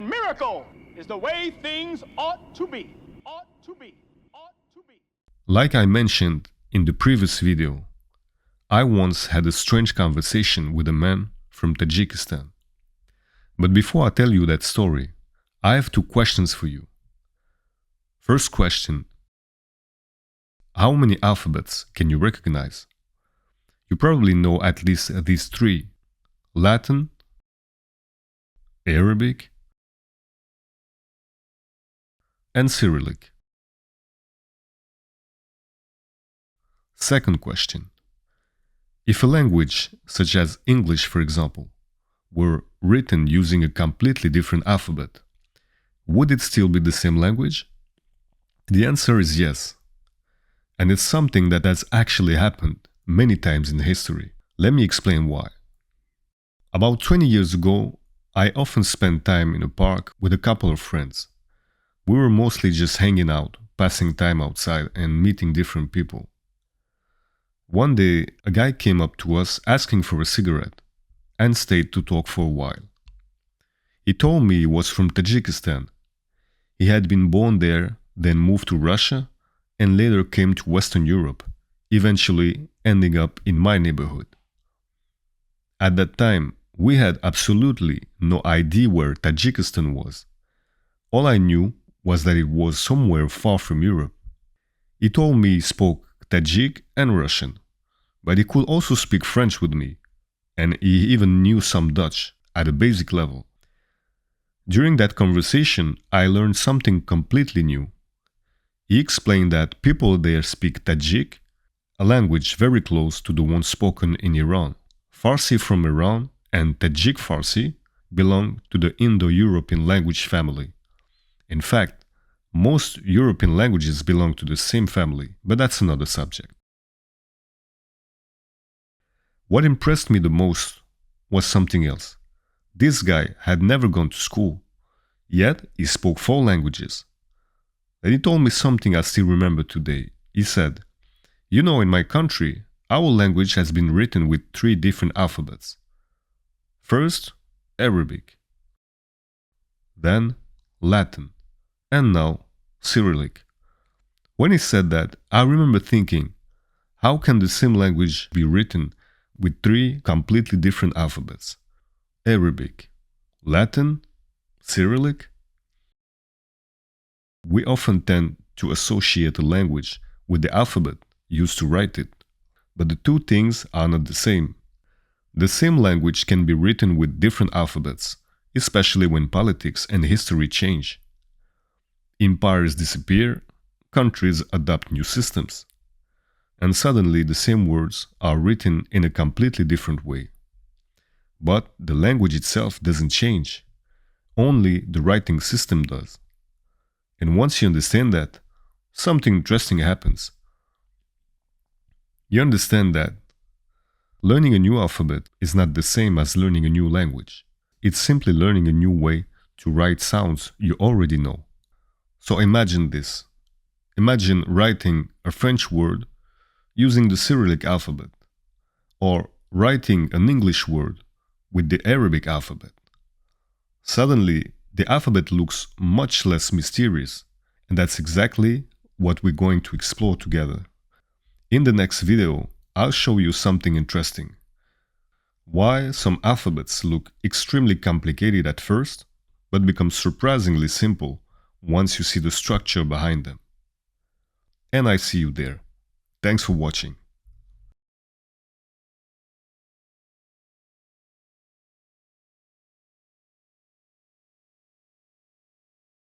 Miracle is the way things ought to be. Ought to be. Ought to be. Like I mentioned in the previous video, I once had a strange conversation with a man from Tajikistan. But before I tell you that story, I have two questions for you. First question: how many alphabets can you recognize? You probably know at least these three: Latin, Arabic, and Cyrillic. Second question: if a language, such as English for example, were written using a completely different alphabet, would it still be the same language? The answer is yes. And it's something that has actually happened many times in history. Let me explain why. About 20 years ago, I often spent time in a park with a couple of friends. We were mostly just hanging out, passing time outside and meeting different people. One day, a guy came up to us asking for a cigarette and stayed to talk for a while. He told me he was from Tajikistan. He had been born there, then moved to Russia, and later came to Western Europe, eventually ending up in my neighborhood. At that time, we had absolutely no idea where Tajikistan was. All I knew was that it was somewhere far from Europe. He told me he spoke Tajik and Russian, but he could also speak French with me, and he even knew some Dutch at a basic level. During that conversation, I learned something completely new. He explained that people there speak Tajik, a language very close to the one spoken in Iran. Farsi from Iran and Tajik Farsi belong to the Indo-European language family. In fact, most European languages belong to the same family, but that's another subject. What impressed me the most was something else. This guy had never gone to school, yet he spoke 4 languages. Then he told me something I still remember today. He said, "You know, in my country, our language has been written with 3 different alphabets. First, Arabic, then Latin, and now Cyrillic." When he said that, I remember thinking, how can the same language be written with 3 completely different alphabets? Arabic, Latin, Cyrillic? We often tend to associate a language with the alphabet used to write it, but the two things are not the same. The same language can be written with different alphabets, especially when politics and history change. Empires disappear, countries adopt new systems, and suddenly the same words are written in a completely different way. But the language itself doesn't change, only the writing system does. And once you understand that, something interesting happens. You understand that learning a new alphabet is not the same as learning a new language. It's simply learning a new way to write sounds you already know. So imagine this. Imagine writing a French word using the Cyrillic alphabet, or writing an English word with the Arabic alphabet. Suddenly, the alphabet looks much less mysterious, and that's exactly what we're going to explore together. In the next video, I'll show you something interesting. Why some alphabets look extremely complicated at first, but become surprisingly simple once you see the structure behind them. And I see you there. Thanks for watching.